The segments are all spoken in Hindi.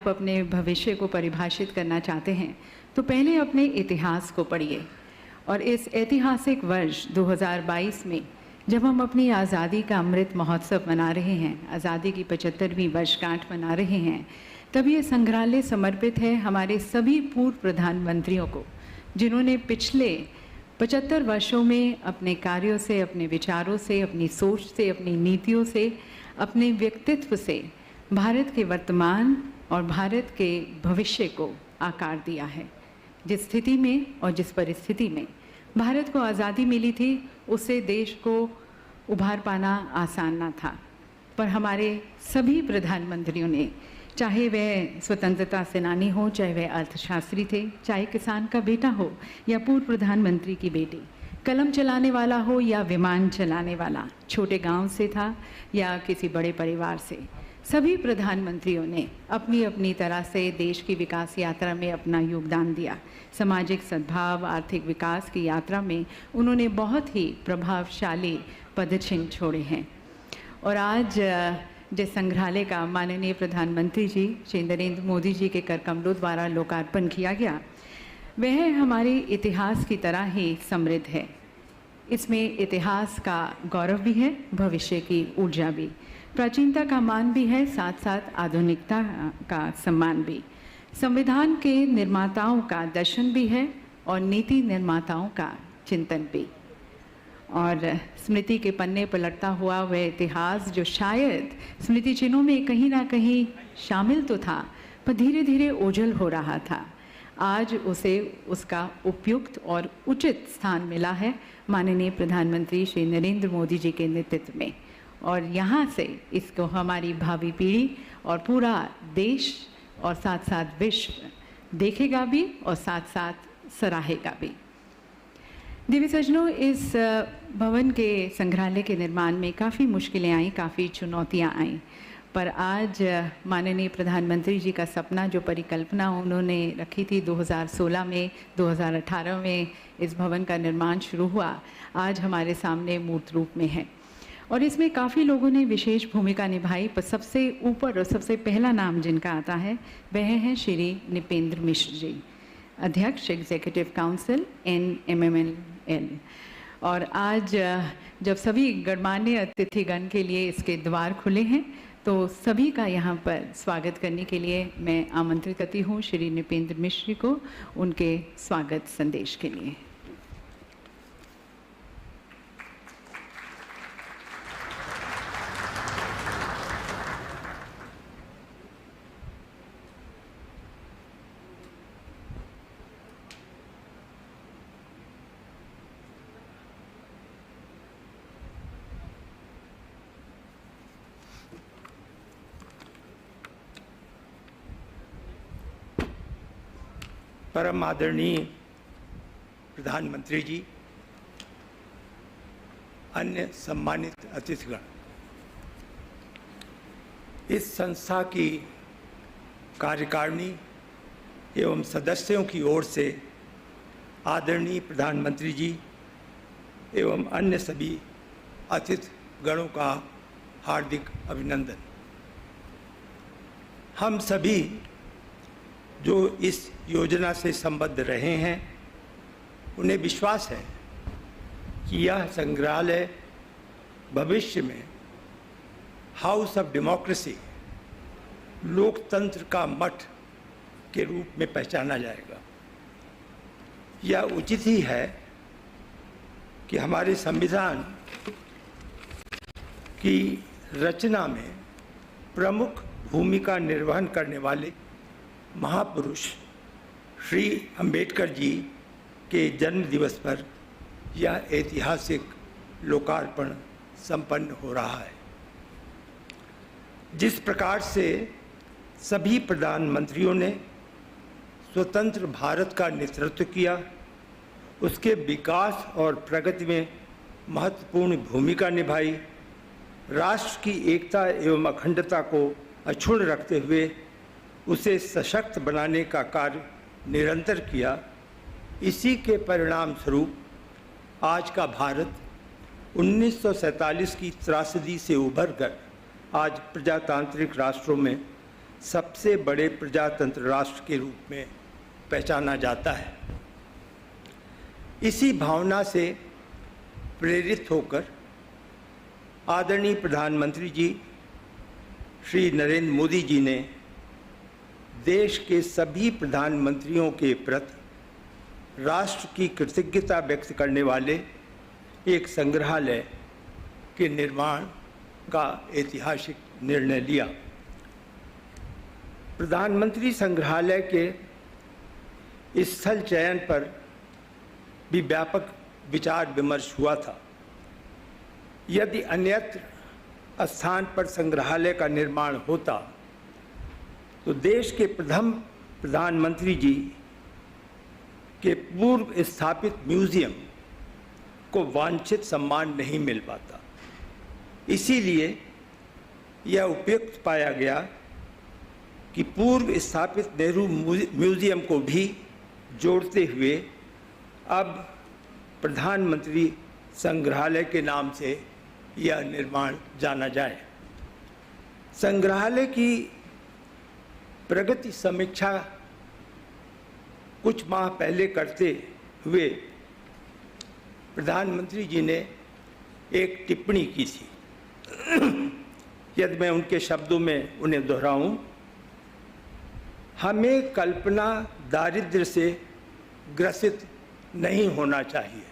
आप अपने भविष्य को परिभाषित करना चाहते हैं तो पहले अपने इतिहास को पढ़िए। और इस ऐतिहासिक वर्ष 2022 में जब हम अपनी आज़ादी का अमृत महोत्सव मना रहे हैं, आज़ादी की 75वीं वर्षगांठ मना रहे हैं, तब ये संग्रहालय समर्पित है हमारे सभी पूर्व प्रधानमंत्रियों को, जिन्होंने पिछले 75 वर्षों में अपने कार्यों से, अपने विचारों से, अपनी सोच से, अपनी नीतियों से, अपने व्यक्तित्व से भारत के वर्तमान और भारत के भविष्य को आकार दिया है। जिस स्थिति में और जिस परिस्थिति में भारत को आज़ादी मिली थी, उससे देश को उभार पाना आसान ना था, पर हमारे सभी प्रधानमंत्रियों ने, चाहे वह स्वतंत्रता सेनानी हो, चाहे वह अर्थशास्त्री थे, चाहे किसान का बेटा हो या पूर्व प्रधानमंत्री की बेटी, कलम चलाने वाला हो या विमान चलाने वाला, छोटे गांव से था या किसी बड़े परिवार से, सभी प्रधानमंत्रियों ने अपनी अपनी तरह से देश की विकास यात्रा में अपना योगदान दिया। सामाजिक सद्भाव, आर्थिक विकास की यात्रा में उन्होंने बहुत ही प्रभावशाली पदचिन्ह छोड़े हैं। और आज जिस संग्रहालय का माननीय प्रधानमंत्री जी श्री नरेंद्र मोदी जी के कर कमलों द्वारा लोकार्पण किया गया, वह हमारे इतिहास की तरह ही समृद्ध है। इसमें इतिहास का गौरव भी है, भविष्य की ऊर्जा भी, प्राचीनता का मान भी है, साथ साथ आधुनिकता का सम्मान भी, संविधान के निर्माताओं का दर्शन भी है और नीति निर्माताओं का चिंतन भी। और स्मृति के पन्ने पलटता हुआ वह इतिहास जो शायद स्मृति चिन्हों में कहीं ना कहीं शामिल तो था, पर धीरे धीरे ओझल हो रहा था, आज उसे उसका उपयुक्त और उचित स्थान मिला है माननीय प्रधानमंत्री श्री नरेंद्र मोदी जी के नेतृत्व में। और यहाँ से इसको हमारी भावी पीढ़ी और पूरा देश और साथ साथ विश्व देखेगा भी और साथ साथ सराहेगा भी। देवी सज्जनों, इस भवन के संग्रहालय के निर्माण में काफ़ी मुश्किलें आईं, काफ़ी चुनौतियाँ आईं, पर आज माननीय प्रधानमंत्री जी का सपना, जो परिकल्पना उन्होंने रखी थी 2016 में, 2018 में इस भवन का निर्माण शुरू हुआ, आज हमारे सामने मूर्त रूप में है। और इसमें काफ़ी लोगों ने विशेष भूमिका निभाई, पर सबसे ऊपर और सबसे पहला नाम जिनका आता है वह हैं श्री नृपेंद्र मिश्र जी, अध्यक्ष एग्जीक्यूटिव काउंसिल NMML। और आज जब सभी गणमान्य अतिथिगण के लिए इसके द्वार खुले हैं, तो सभी का यहाँ पर स्वागत करने के लिए मैं आमंत्रित करती हूँ श्री नृपेंद्र मिश्र को उनके स्वागत संदेश के लिए। परम आदरणीय प्रधानमंत्री जी, अन्य सम्मानित अतिथिगण, इस संस्था की कार्यकारिणी एवं सदस्यों की ओर से आदरणीय प्रधानमंत्री जी एवं अन्य सभी अतिथिगणों का हार्दिक अभिनंदन। हम सभी जो इस योजना से संबद्ध रहे हैं, उन्हें विश्वास है कि यह संग्रहालय भविष्य में हाउस ऑफ डेमोक्रेसी, लोकतंत्र का मठ के रूप में पहचाना जाएगा। यह उचित ही है कि हमारे संविधान की रचना में प्रमुख भूमिका निर्वहन करने वाले महापुरुष श्री अंबेडकर जी के जन्म दिवस पर यह ऐतिहासिक लोकार्पण संपन्न हो रहा है। जिस प्रकार से सभी प्रधानमंत्रियों ने स्वतंत्र भारत का नेतृत्व किया, उसके विकास और प्रगति में महत्वपूर्ण भूमिका निभाई, राष्ट्र की एकता एवं अखंडता को अक्षुण्ण रखते हुए उसे सशक्त बनाने का कार्य निरंतर किया, इसी के परिणाम स्वरूप आज का भारत 1947 की त्रासदी से उभर कर आज प्रजातांत्रिक राष्ट्रों में सबसे बड़े प्रजातंत्र राष्ट्र के रूप में पहचाना जाता है। इसी भावना से प्रेरित होकर आदरणीय प्रधानमंत्री जी श्री नरेंद्र मोदी जी ने देश के सभी प्रधानमंत्रियों के प्रति राष्ट्र की कृतज्ञता व्यक्त करने वाले एक संग्रहालय के निर्माण का ऐतिहासिक निर्णय लिया। प्रधानमंत्री संग्रहालय के स्थल चयन पर भी व्यापक विचार विमर्श हुआ था। यदि अन्यत्र स्थान पर संग्रहालय का निर्माण होता तो देश के प्रथम प्रधानमंत्री जी के पूर्व स्थापित म्यूजियम को वांछित सम्मान नहीं मिल पाता। इसीलिए यह उपयुक्त पाया गया कि पूर्व स्थापित नेहरू म्यूजियम को भी जोड़ते हुए अब प्रधानमंत्री संग्रहालय के नाम से यह निर्माण जाना जाए। संग्रहालय की प्रगति समीक्षा कुछ माह पहले करते हुए प्रधानमंत्री जी ने एक टिप्पणी की थी। यदि मैं उनके शब्दों में उन्हें दोहराऊं, हमें कल्पना दारिद्र्य से ग्रसित नहीं होना चाहिए।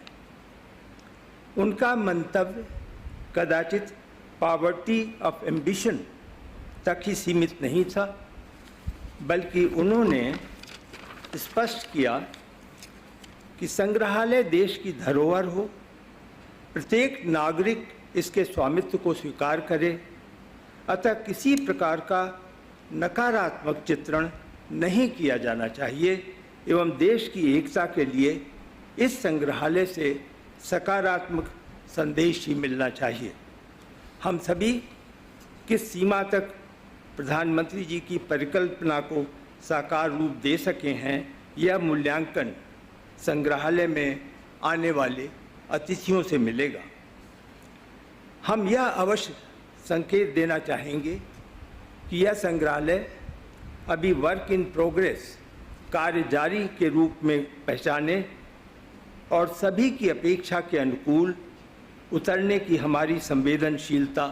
उनका मंतव्य कदाचित पॉवर्टी ऑफ एम्बिशन तक ही सीमित नहीं था, बल्कि उन्होंने स्पष्ट किया कि संग्रहालय देश की धरोहर हो, प्रत्येक नागरिक इसके स्वामित्व को स्वीकार करे, अतः किसी प्रकार का नकारात्मक चित्रण नहीं किया जाना चाहिए एवं देश की एकता के लिए इस संग्रहालय से सकारात्मक संदेश ही मिलना चाहिए। हम सभी किस सीमा तक प्रधानमंत्री जी की परिकल्पना को साकार रूप दे सके हैं, यह मूल्यांकन संग्रहालय में आने वाले अतिथियों से मिलेगा। हम यह अवश्य संकेत देना चाहेंगे कि यह संग्रहालय अभी वर्क इन प्रोग्रेस कार्य जारी के रूप में पहचाने और सभी की अपेक्षा के अनुकूल उतरने की हमारी संवेदनशीलता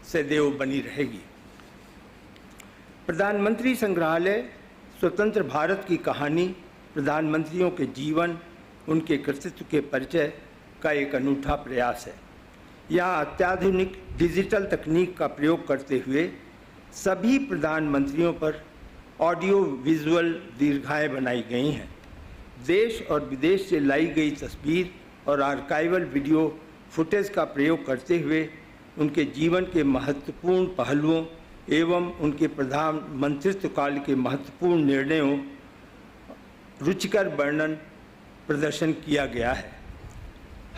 सदैव बनी रहेगी। प्रधानमंत्री संग्रहालय स्वतंत्र भारत की कहानी, प्रधानमंत्रियों के जीवन, उनके कृतित्व के परिचय का एक अनूठा प्रयास है। यहाँ अत्याधुनिक डिजिटल तकनीक का प्रयोग करते हुए सभी प्रधानमंत्रियों पर ऑडियो विजुअल दीर्घाएँ बनाई गई हैं। देश और विदेश से लाई गई तस्वीर और आर्काइवल वीडियो फुटेज का प्रयोग करते हुए उनके जीवन के महत्वपूर्ण पहलुओं एवं उनके प्रधानमंत्रित्व काल के महत्वपूर्ण निर्णयों रुचिकर वर्णन प्रदर्शन किया गया है।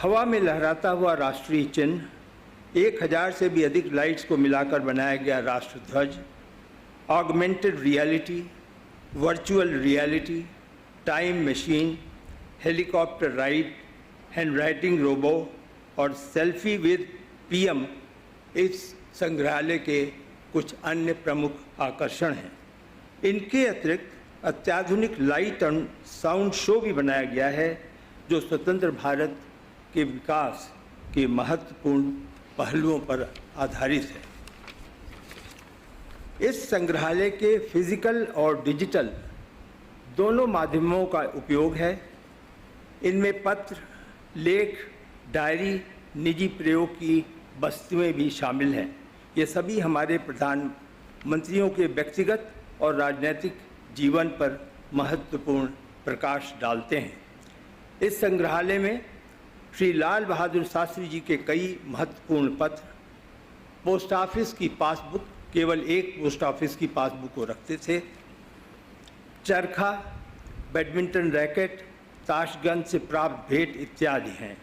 हवा में लहराता हुआ राष्ट्रीय चिन्ह, 1000 से भी अधिक लाइट्स को मिलाकर बनाया गया राष्ट्र ध्वज, augmented reality, virtual reality, time machine, helicopter ride, handwriting robo और सेल्फी विद पीएम इस संग्रहालय के कुछ अन्य प्रमुख आकर्षण हैं। इनके अतिरिक्त अत्याधुनिक लाइट और साउंड शो भी बनाया गया है जो स्वतंत्र भारत के विकास के महत्वपूर्ण पहलुओं पर आधारित है। इस संग्रहालय के फिजिकल और डिजिटल दोनों माध्यमों का उपयोग है। इनमें पत्र, लेख, डायरी, निजी प्रयोग की वस्तुएं भी शामिल हैं। ये सभी हमारे प्रधानमंत्रियों के व्यक्तिगत और राजनीतिक जीवन पर महत्वपूर्ण प्रकाश डालते हैं। इस संग्रहालय में श्री लाल बहादुर शास्त्री जी के कई महत्वपूर्ण पत्र, पोस्ट ऑफिस की पासबुक, केवल एक पोस्ट ऑफिस की पासबुक को रखते थे, चरखा, बैडमिंटन रैकेट, ताशगंज से प्राप्त भेंट इत्यादि हैं।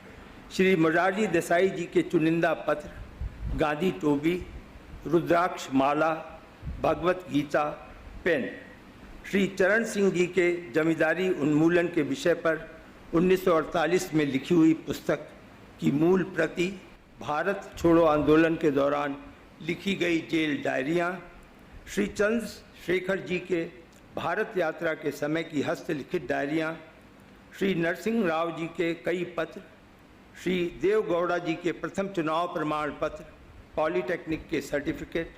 श्री मोरारजी देसाई जी के चुनिंदा पत्र, गांधी टोपी, रुद्राक्ष माला, भगवत गीता, पेन, श्री चरण सिंह जी के जमींदारी उन्मूलन के विषय पर 1948 में लिखी हुई पुस्तक की मूल प्रति, भारत छोड़ो आंदोलन के दौरान लिखी गई जेल डायरियाँ, श्री चंद्रशेखर जी के भारत यात्रा के समय की हस्तलिखित डायरियाँ, श्री नरसिंह राव जी के कई पत्र, श्री देवगौड़ा जी के प्रथम चुनाव प्रमाण पत्र, पॉलीटेक्निक के सर्टिफिकेट,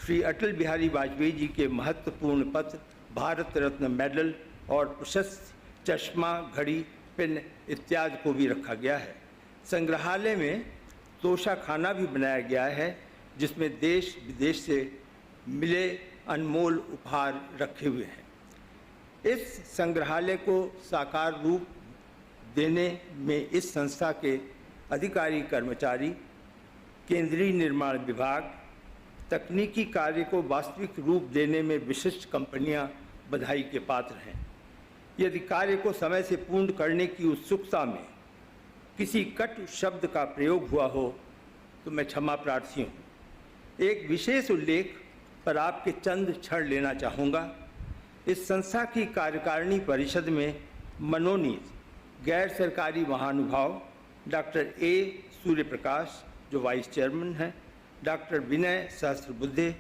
श्री अटल बिहारी वाजपेयी जी के महत्वपूर्ण पत्र, भारत रत्न मेडल और प्रशस्त चश्मा, घड़ी, पेन इत्यादि को भी रखा गया है। संग्रहालय में तोशाखाना भी बनाया गया है जिसमें देश विदेश से मिले अनमोल उपहार रखे हुए हैं। इस संग्रहालय को साकार रूप देने में इस संस्था के अधिकारी कर्मचारी, केंद्रीय निर्माण विभाग, तकनीकी कार्य को वास्तविक रूप देने में विशिष्ट कंपनियां बधाई के पात्र हैं। यदि कार्य को समय से पूर्ण करने की उत्सुकता में किसी कटु शब्द का प्रयोग हुआ हो तो मैं क्षमा प्रार्थी हूँ। एक विशेष उल्लेख पर आपके चंद क्षण लेना चाहूँगा। इस संस्था की कार्यकारिणी परिषद में मनोनीत गैर सरकारी महानुभाव डॉक्टर ए सूर्यप्रकाश जो वाइस चेयरमैन हैं, डॉक्टर विनय सहस्त्रबुद्धे,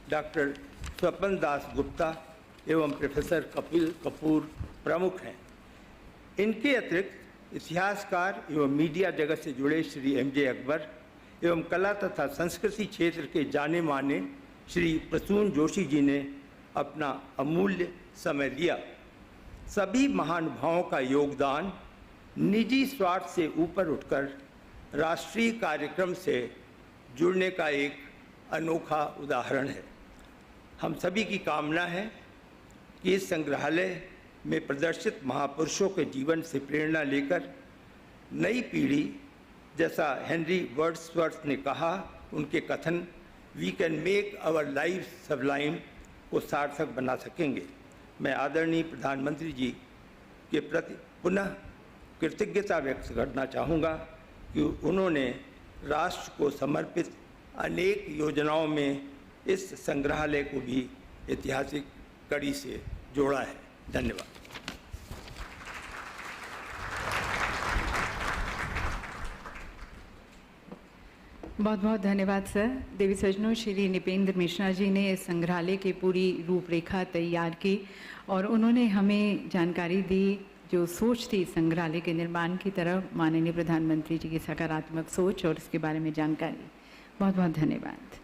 डॉक्टर स्वपन दास गुप्ता एवं प्रोफेसर कपिल कपूर प्रमुख हैं। इनके अतिरिक्त इतिहासकार एवं मीडिया जगत से जुड़े श्री एम.जे. अकबर एवं कला तथा संस्कृति क्षेत्र के जाने माने श्री प्रसून जोशी जी ने अपना अमूल्य समय दिया। सभी महानुभावों का योगदान निजी स्वार्थ से ऊपर उठकर राष्ट्रीय कार्यक्रम से जुड़ने का एक अनोखा उदाहरण है। हम सभी की कामना है कि इस संग्रहालय में प्रदर्शित महापुरुषों के जीवन से प्रेरणा लेकर नई पीढ़ी, जैसा हेनरी वर्ड्सवर्थ ने कहा, उनके कथन we can make our life sublime को सार्थक बना सकेंगे। मैं आदरणीय प्रधानमंत्री जी के प्रति पुनः कृतज्ञता व्यक्त करना चाहूँगा कि उन्होंने राष्ट्र को समर्पित अनेक योजनाओं में इस संग्रहालय को भी ऐतिहासिक कड़ी से जोड़ा है। धन्यवाद। बहुत बहुत धन्यवाद सर। देवी सज्जनों, श्री निपेंद्र मिश्रा जी ने इस संग्रहालय की पूरी रूपरेखा तैयार की और उन्होंने हमें जानकारी दी जो सोच थी संग्रहालय के निर्माण की तरफ, माननीय प्रधानमंत्री जी की सकारात्मक सोच और इसके बारे में जानकारी। बहुत बहुत धन्यवाद।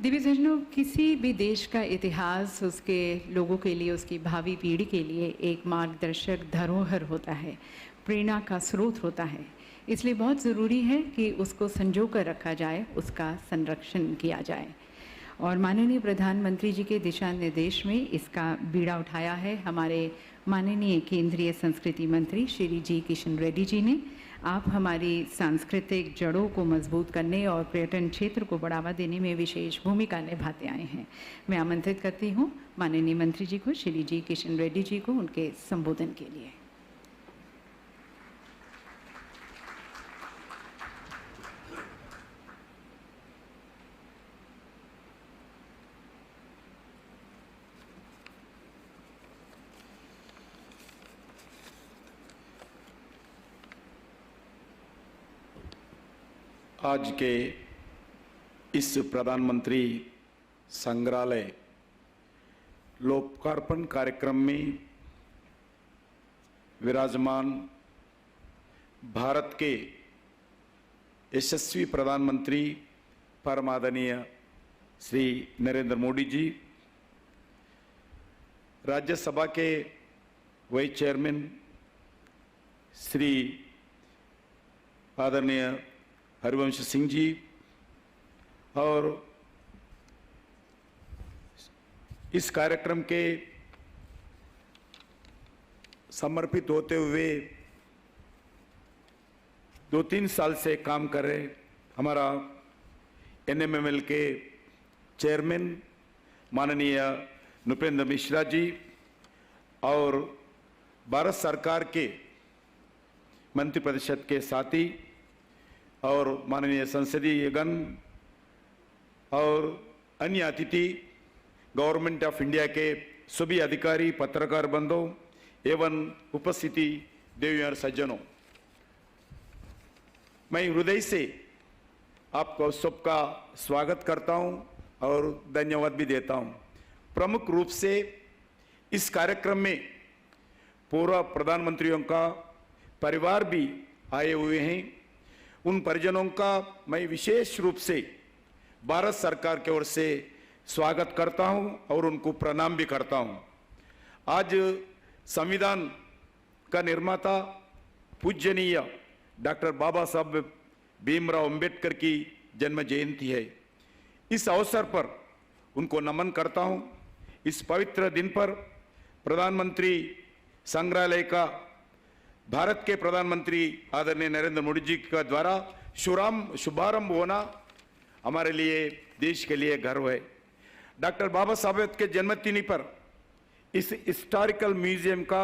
दिव्य सज्जनों, किसी भी देश का इतिहास उसके लोगों के लिए, उसकी भावी पीढ़ी के लिए एक मार्गदर्शक धरोहर होता है, प्रेरणा का स्रोत होता है। इसलिए बहुत ज़रूरी है कि उसको संजो कर रखा जाए, उसका संरक्षण किया जाए। और माननीय प्रधानमंत्री जी के दिशा निर्देश में इसका बीड़ा उठाया है हमारे माननीय केंद्रीय संस्कृति मंत्री श्री जी किशन रेड्डी जी ने। आप हमारी सांस्कृतिक जड़ों को मजबूत करने और पर्यटन क्षेत्र को बढ़ावा देने में विशेष भूमिका निभाते आए हैं। मैं आमंत्रित करती हूँ माननीय मंत्री जी को, श्री जी किशन रेड्डी जी को, उनके संबोधन के लिए। आज के इस प्रधानमंत्री संग्रहालय लोकार्पण कार्यक्रम में विराजमान भारत के यशस्वी प्रधानमंत्री परम आदरणीय श्री नरेंद्र मोदी जी, राज्यसभा के वाइस चेयरमैन श्री आदरणीय हरिवंश सिंह जी और इस कार्यक्रम के समर्पित होते हुए 2-3 साल से काम कर रहे हमारा NMML के चेयरमैन माननीय नृपेंद्र मिश्रा जी और भारत सरकार के मंत्रिपरिषद के साथी और माननीय संसदीय गण और अन्य अतिथि, गवर्नमेंट ऑफ इंडिया के सभी अधिकारी, पत्रकार बंधुओं एवं उपस्थिति देवी और सज्जनों, मैं हृदय से आपको सबका स्वागत करता हूं और धन्यवाद भी देता हूं। प्रमुख रूप से इस कार्यक्रम में पूर्व प्रधानमंत्रियों का परिवार भी आए हुए हैं। उन परिजनों का मैं विशेष रूप से भारत सरकार की ओर से स्वागत करता हूं और उनको प्रणाम भी करता हूं। आज संविधान का निर्माता पूज्यनीय डॉक्टर बाबा साहब भीमराव अंबेडकर की जन्म जयंती है। इस अवसर पर उनको नमन करता हूं। इस पवित्र दिन पर प्रधानमंत्री संग्रहालय का भारत के प्रधानमंत्री आदरणीय नरेंद्र मोदी जी का द्वारा शुभारंभ होना हमारे लिए, देश के लिए गर्व है। डॉक्टर बाबा साहब के जन्मदिन पर इस हिस्टोरिकल म्यूजियम का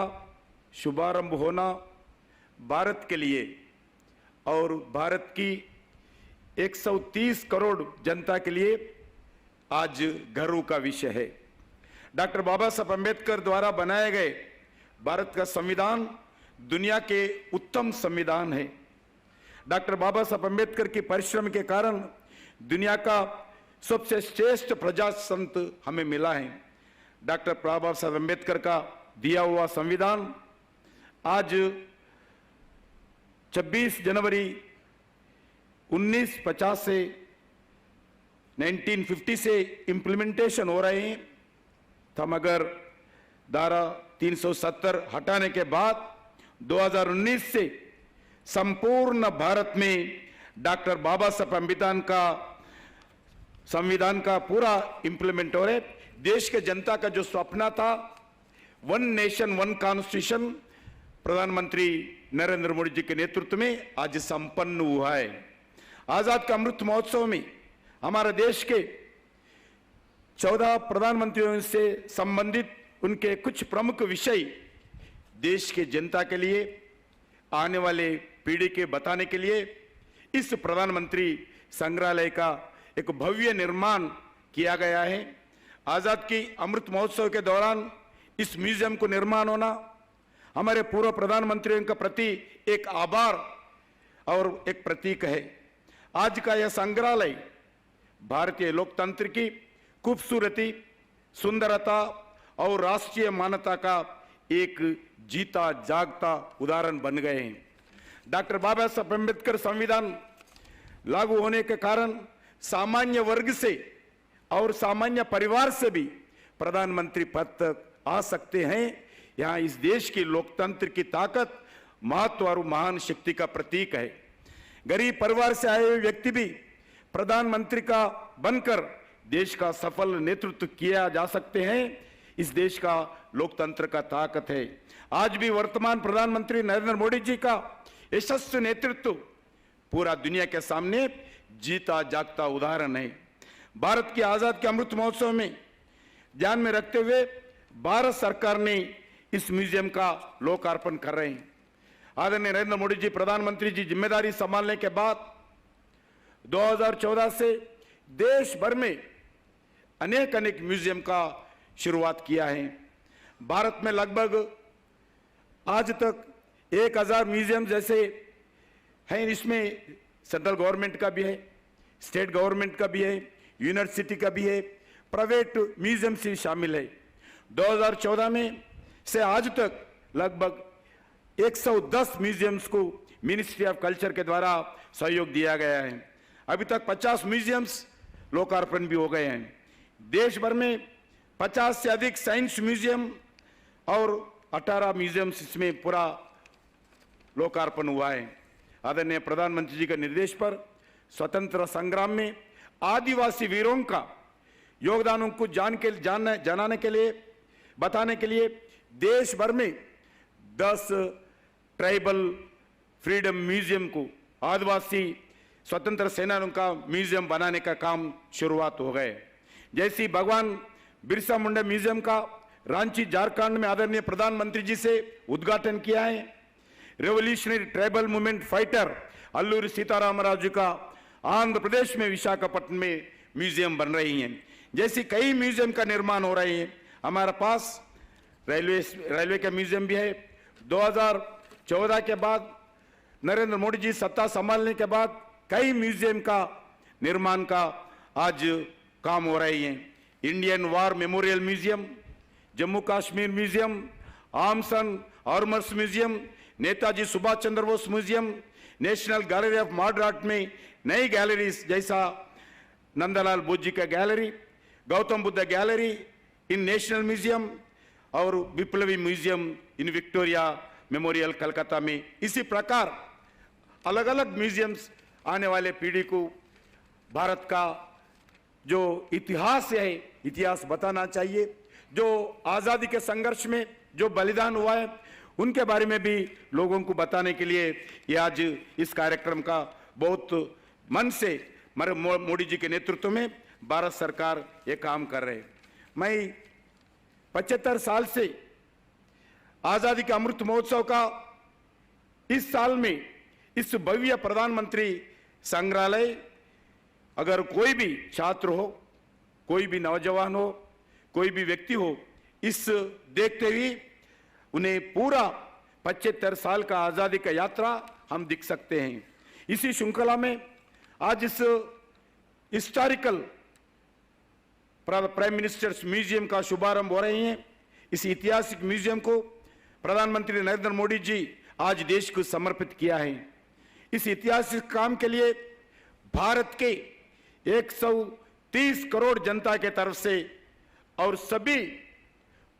शुभारंभ होना भारत के लिए और भारत की 130 करोड़ जनता के लिए आज गर्व का विषय है। डॉक्टर बाबा साहब अम्बेडकर द्वारा बनाए गए भारत का संविधान दुनिया के उत्तम संविधान है। डॉक्टर बाबा साहब अम्बेडकर की परिश्रम के कारण दुनिया का सबसे श्रेष्ठ प्रजातंत्र हमें मिला है। डॉक्टर बाबा साहब अम्बेडकर का दिया हुआ संविधान आज 26 जनवरी 1950 से 1950 से इम्प्लीमेंटेशन हो रहे हैं। तो मगर धारा 370 हटाने के बाद 2019 से संपूर्ण भारत में डॉक्टर बाबा साहब अम्बेडकर का संविधान का पूरा इंप्लीमेंट हो रहा है। देश के जनता का जो सपना था वन नेशन वन कॉन्स्टिट्यूशन प्रधानमंत्री नरेंद्र मोदी जी के नेतृत्व में आज संपन्न हुआ है। आजाद का अमृत महोत्सव में हमारे देश के 14 प्रधानमंत्रियों से संबंधित उनके कुछ प्रमुख विषय देश के जनता के लिए, आने वाले पीढ़ी के बताने के लिए इस प्रधानमंत्री संग्रहालय का एक भव्य निर्माण किया गया है। आजाद की अमृत महोत्सव के दौरान इस म्यूजियम को निर्माण होना हमारे पूर्व प्रधानमंत्रियों के प्रति एक आभार और एक प्रतीक है। आज का यह संग्रहालय भारतीय लोकतंत्र की खूबसूरती, सुंदरता और राष्ट्रीय मान्यता का एक जीता जागता उदाहरण बन गए हैं। डॉक्टर बाबा साहब अम्बेडकर संविधान लागू होने के कारण सामान्य वर्ग से और सामान्य परिवार से भी प्रधानमंत्री पद तक आ सकते हैं। यहाँ इस देश की लोकतंत्र की ताकत, महत्व और महान शक्ति का प्रतीक है। गरीब परिवार से आए हुए व्यक्ति भी प्रधानमंत्री का बनकर देश का सफल नेतृत्व किया जा सकते हैं। इस देश का लोकतंत्र का ताकत है। आज भी वर्तमान प्रधानमंत्री नरेंद्र मोदी जी का यशस्वी नेतृत्व पूरा दुनिया के सामने जीता जागता उदाहरण है। भारत की आजाद के अमृत महोत्सव में ध्यान में रखते हुए भारत सरकार ने इस म्यूजियम का लोकार्पण कर रहे हैं। आदरणीय नरेंद्र मोदी जी प्रधानमंत्री जी जिम्मेदारी संभालने के बाद 2014 से देश भर में अनेक म्यूजियम का शुरुआत किया है। भारत में लगभग आज तक 1000 म्यूजियम जैसे हैं। इसमें सेंट्रल गवर्नमेंट का भी है, स्टेट गवर्नमेंट का भी है, यूनिवर्सिटी का भी है, प्राइवेट म्यूजियम से शामिल है। 2014 में से आज तक लगभग 110 म्यूजियम्स को मिनिस्ट्री ऑफ कल्चर के द्वारा सहयोग दिया गया है। अभी तक 50 म्यूजियम्स लोकार्पण भी हो गए हैं। देश भर में 50 से अधिक साइंस म्यूजियम और 18 म्यूजियम्स इसमें पूरा लोकार्पण हुआ है। आदरणीय प्रधानमंत्री जी के निर्देश पर स्वतंत्र संग्राम में आदिवासी वीरों का योगदानों को जानने के लिए बताने के लिए देश भर में 10 ट्राइबल फ्रीडम म्यूजियम को आदिवासी स्वतंत्र सेनानियों का म्यूजियम बनाने का काम शुरुआत हो गए। जैसी भगवान बिरसा मुंडा म्यूजियम का रांची झारखंड में आदरणीय प्रधानमंत्री जी से उद्घाटन किया है। Revolutionary tribal movement fighter Alluri Sitaram Raju का आंध्र प्रदेश में विशाखापट्टनम में म्यूजियम बन रही हैं। जैसी कई म्यूजियम का निर्माण हो रहे हैं। हमारे पास रेलवे का म्यूजियम भी है। 2014 के बाद नरेंद्र मोदी जी सत्ता संभालने के बाद कई म्यूजियम का निर्माण का आज काम हो रहे हैं। Indian war memorial museum, Jammu Kashmir museum, arms and armours museum, Netaji Subhash Chandra Bose museum, national gallery of modern art में नई गैलरीज जैसा नंदलाल बोस जी का gallery, Gautam Buddha gallery in national museum और Viplavi museum in Victoria memorial Calcutta में। इसी प्रकार अलग अलग म्यूजियम्स आने वाले पीढ़ी को भारत का जो इतिहास है, इतिहास बताना चाहिए। जो आज़ादी के संघर्ष में जो बलिदान हुआ है उनके बारे में भी लोगों को बताने के लिए ये आज इस कार्यक्रम का बहुत मन से मोदी जी के नेतृत्व में भारत सरकार ये काम कर रहे हैं। मैं 75 साल से आज़ादी का अमृत महोत्सव का इस साल में इस भव्य प्रधानमंत्री संग्रहालय, अगर कोई भी छात्र हो, कोई भी नौजवान हो, कोई भी व्यक्ति हो, इस देखते हुए उन्हें पूरा 75 साल का आज़ादी का यात्रा हम दिख सकते हैं। इसी श्रृंखला में आज इस हिस्टोरिकल प्राइम मिनिस्टर्स म्यूजियम का शुभारंभ हो रहे हैं। इस ऐतिहासिक म्यूजियम को प्रधानमंत्री नरेंद्र मोदी जी आज देश को समर्पित किया है। इस ऐतिहासिक काम के लिए भारत के 130 करोड़ जनता के तरफ से और सभी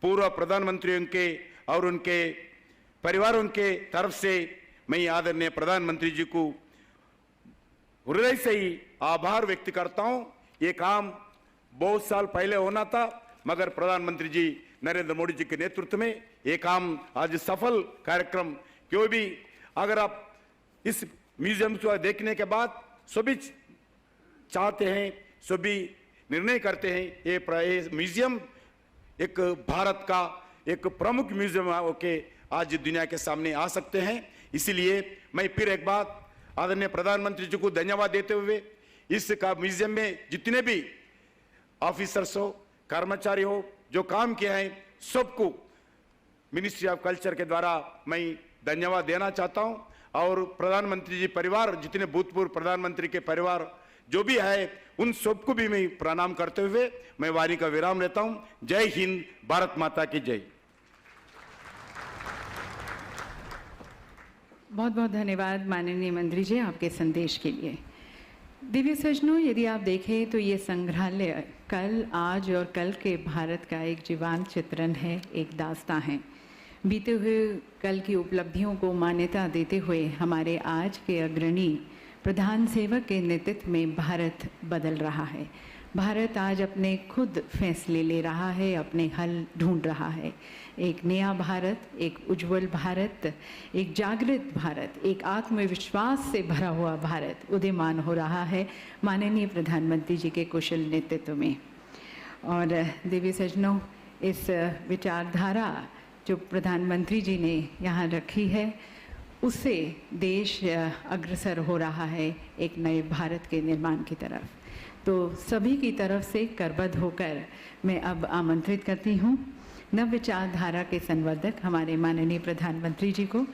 पूर्व प्रधानमंत्रियों के और उनके परिवारों के तरफ से मैं आदरणीय प्रधानमंत्री जी को हृदय से ही आभार व्यक्त करता हूं। ये काम बहुत साल पहले होना था, मगर प्रधानमंत्री जी नरेंद्र मोदी जी के नेतृत्व में ये काम आज सफल कार्यक्रम। क्यों भी अगर आप इस म्यूजियम को देखने के बाद सभी चाहते हैं, सभी निर्णय करते हैं ये म्यूजियम एक भारत का एक प्रमुख म्यूजियम होके आज दुनिया के सामने आ सकते हैं। इसीलिए मैं फिर एक बार आदरणीय प्रधानमंत्री जी को धन्यवाद देते हुए इस का म्यूजियम में जितने भी ऑफिसर्स हो, कर्मचारी हो, जो काम किए हैं, सबको मिनिस्ट्री ऑफ कल्चर के द्वारा मैं धन्यवाद देना चाहता हूं। और प्रधानमंत्री जी परिवार, जितने भूतपूर्व प्रधानमंत्री के परिवार जो भी है, उन सबको भी मैं प्रणाम करते हुए मैं वाणी का विराम लेता हूं। जय हिंद, भारत माता की जय। बहुत बहुत धन्यवाद माननीय मंत्री जी आपके संदेश के लिए। दिव्य सज्जनों, यदि आप देखें तो ये संग्रहालय कल, आज और कल के भारत का एक जीवंत चित्रण है, एक दास्तां है। बीते हुए कल की उपलब्धियों को मान्यता देते हुए हमारे आज के अग्रणी प्रधान सेवक के नेतृत्व में भारत बदल रहा है। भारत आज अपने खुद फैसले ले रहा है, अपने हल ढूंढ रहा है। एक नया भारत, एक उज्जवल भारत, एक जागृत भारत, एक आत्मविश्वास से भरा हुआ भारत उदीयमान हो रहा है माननीय प्रधानमंत्री जी के कुशल नेतृत्व में। और दिव्य सज्जनों, इस विचारधारा जो प्रधानमंत्री जी ने यहाँ रखी है, उससे देश अग्रसर हो रहा है एक नए भारत के निर्माण की तरफ। तो सभी की तरफ से करबद्ध होकर मैं अब आमंत्रित करती हूँ नव विचारधारा के संवर्धक हमारे माननीय प्रधानमंत्री जी को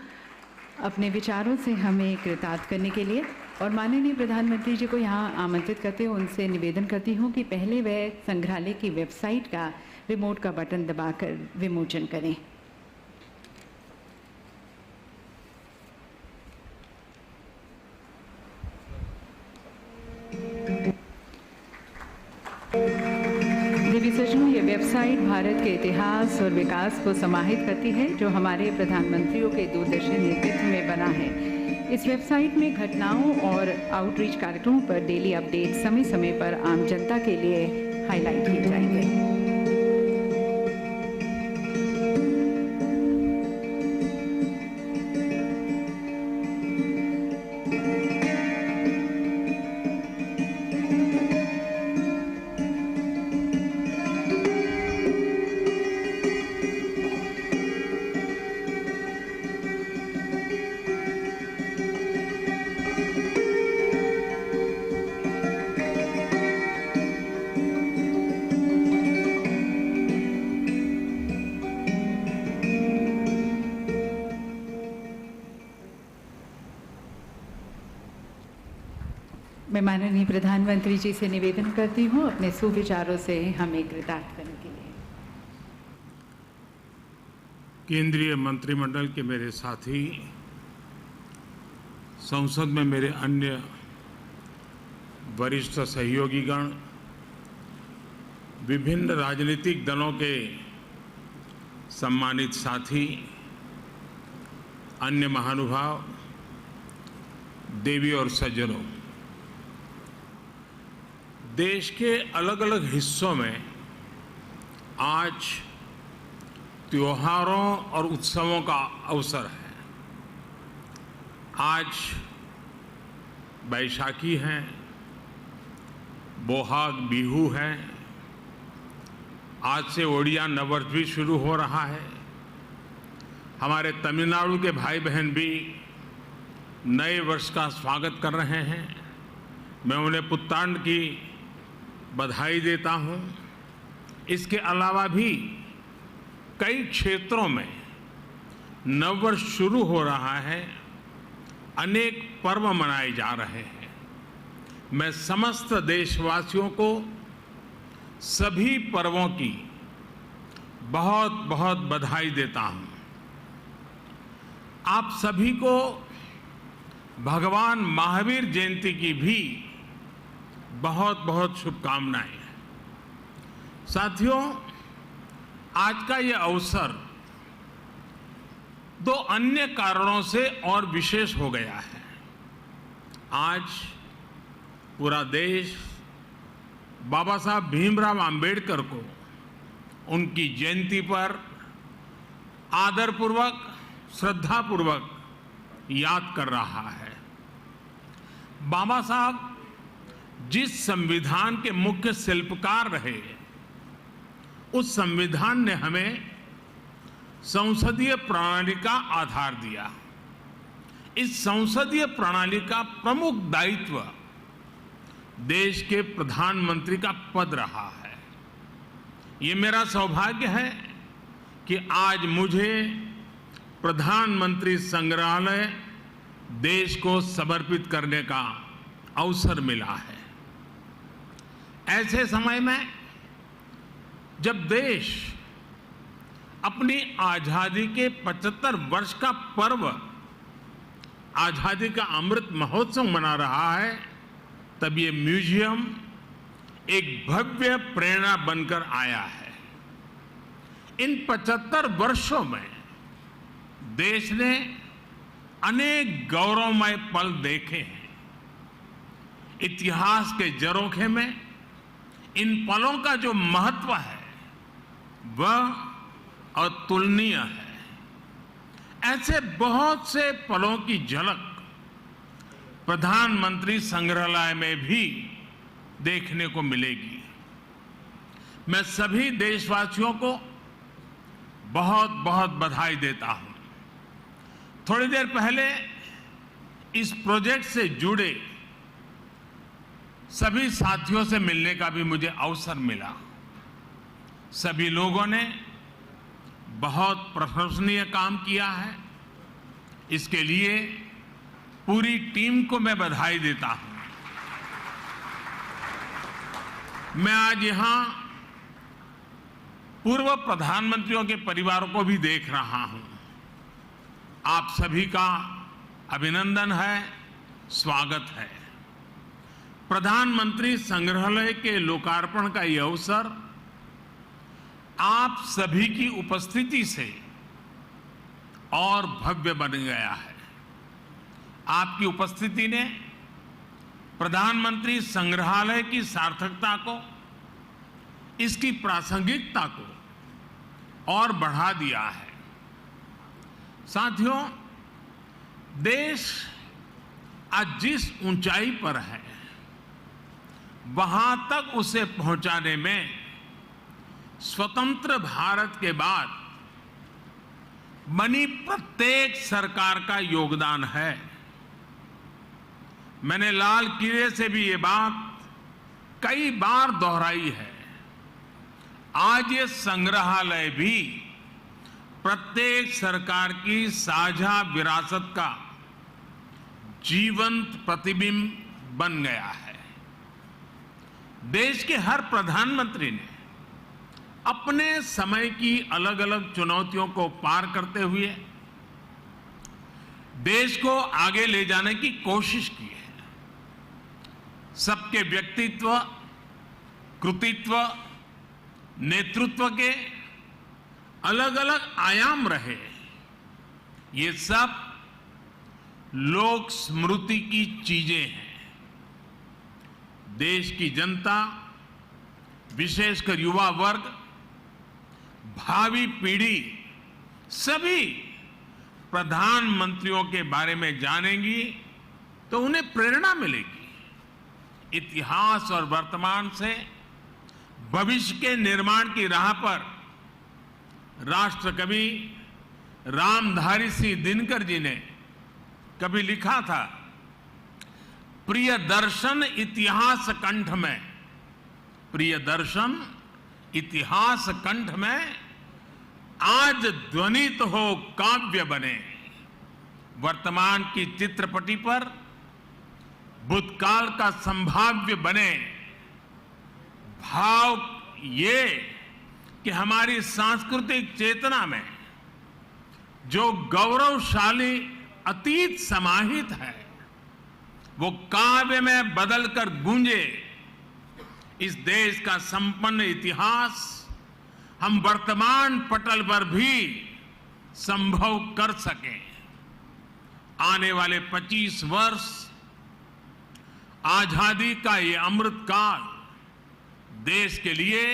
अपने विचारों से हमें कृतार्थ करने के लिए। और माननीय प्रधानमंत्री जी को यहाँ आमंत्रित करते हुए उनसे निवेदन करती हूँ कि पहले वह संग्रहालय की वेबसाइट का रिमोट का बटन दबाकर विमोचन करें। देवी सज्जनों, ये वेबसाइट भारत के इतिहास और विकास को समाहित करती है जो हमारे प्रधानमंत्रियों के दूरदर्शी नेतृत्व में बना है। इस वेबसाइट में घटनाओं और आउटरीच कार्यक्रमों पर डेली अपडेट समय समय पर आम जनता के लिए हाईलाइट किए जाएंगे। मैं माननीय प्रधानमंत्री जी से निवेदन करती हूँ अपने सुविचारों से हमें कृतार्थ करने के लिए। केंद्रीय मंत्रिमंडल के मेरे साथी, संसद में मेरे अन्य वरिष्ठ सहयोगीगण, विभिन्न राजनीतिक दलों के सम्मानित साथी, अन्य महानुभाव, देवी और सज्जनों, देश के अलग अलग हिस्सों में आज त्योहारों और उत्सवों का अवसर है। आज बैसाखी है, बोहाग बिहू है, आज से ओडिया नववर्ष भी शुरू हो रहा है। हमारे तमिलनाडु के भाई बहन भी नए वर्ष का स्वागत कर रहे हैं। मैं उन्हें पुत्तांड की बधाई देता हूं। इसके अलावा भी कई क्षेत्रों में नववर्ष शुरू हो रहा है, अनेक पर्व मनाए जा रहे हैं। मैं समस्त देशवासियों को सभी पर्वों की बहुत बहुत बधाई देता हूं। आप सभी को भगवान महावीर जयंती की भी बहुत बहुत शुभकामनाएं। साथियों, आज का ये अवसर दो अन्य कारणों से और विशेष हो गया है। आज पूरा देश बाबा साहब भीमराव अंबेडकर को उनकी जयंती पर आदरपूर्वक, श्रद्धापूर्वक याद कर रहा है। बाबा साहब जिस संविधान के मुख्य शिल्पकार रहे, उस संविधान ने हमें संसदीय प्रणाली का आधार दिया। इस संसदीय प्रणाली का प्रमुख दायित्व देश के प्रधानमंत्री का पद रहा है। ये मेरा सौभाग्य है कि आज मुझे प्रधानमंत्री संग्रहालय देश को समर्पित करने का अवसर मिला है। ऐसे समय में जब देश अपनी आजादी के 75 वर्ष का पर्व, आजादी का अमृत महोत्सव मना रहा है, तब ये म्यूजियम एक भव्य प्रेरणा बनकर आया है। इन 75 वर्षों में देश ने अनेक गौरवमय पल देखे हैं। इतिहास के झरोखे में इन पलों का जो महत्व है वह अतुलनीय है। ऐसे बहुत से पलों की झलक प्रधानमंत्री संग्रहालय में भी देखने को मिलेगी। मैं सभी देशवासियों को बहुत बहुत बधाई देता हूं। थोड़ी देर पहले इस प्रोजेक्ट से जुड़े सभी साथियों से मिलने का भी मुझे अवसर मिला। सभी लोगों ने बहुत प्रशंसनीय काम किया है। इसके लिए पूरी टीम को मैं बधाई देता हूं। मैं आज यहां पूर्व प्रधानमंत्रियों के परिवारों को भी देख रहा हूं। आप सभी का अभिनंदन है, स्वागत है। प्रधानमंत्री संग्रहालय के लोकार्पण का यह अवसर आप सभी की उपस्थिति से और भव्य बन गया है। आपकी उपस्थिति ने प्रधानमंत्री संग्रहालय की सार्थकता को, इसकी प्रासंगिकता को और बढ़ा दिया है। साथियों, देश आज जिस ऊंचाई पर है, वहां तक उसे पहुंचाने में स्वतंत्र भारत के बाद बनी प्रत्येक सरकार का योगदान है। मैंने लाल किले से भी ये बात कई बार दोहराई है। आज ये संग्रहालय भी प्रत्येक सरकार की साझा विरासत का जीवंत प्रतिबिंब बन गया है। देश के हर प्रधानमंत्री ने अपने समय की अलग अलग चुनौतियों को पार करते हुए देश को आगे ले जाने की कोशिश की है। सबके व्यक्तित्व, कृतित्व, नेतृत्व के अलग अलग आयाम रहे। ये सब लोक स्मृति की चीजें हैं। देश की जनता, विशेषकर युवा वर्ग, भावी पीढ़ी सभी प्रधानमंत्रियों के बारे में जानेंगी तो उन्हें प्रेरणा मिलेगी। इतिहास और वर्तमान से भविष्य के निर्माण की राह पर राष्ट्र कवि रामधारी सिंह दिनकर जी ने कभी लिखा था, प्रिय दर्शन इतिहास कंठ में, प्रिय दर्शन इतिहास कंठ में, आज ध्वनित हो काव्य बने। वर्तमान की चित्रपटी पर भूतकाल का संभाव्य बने। भाव ये कि हमारी सांस्कृतिक चेतना में जो गौरवशाली अतीत समाहित है वो काव्य में बदलकर गूंजे। इस देश का संपन्न इतिहास हम वर्तमान पटल पर भी संभव कर सकें। आने वाले 25 वर्ष आजादी का ये अमृत काल देश के लिए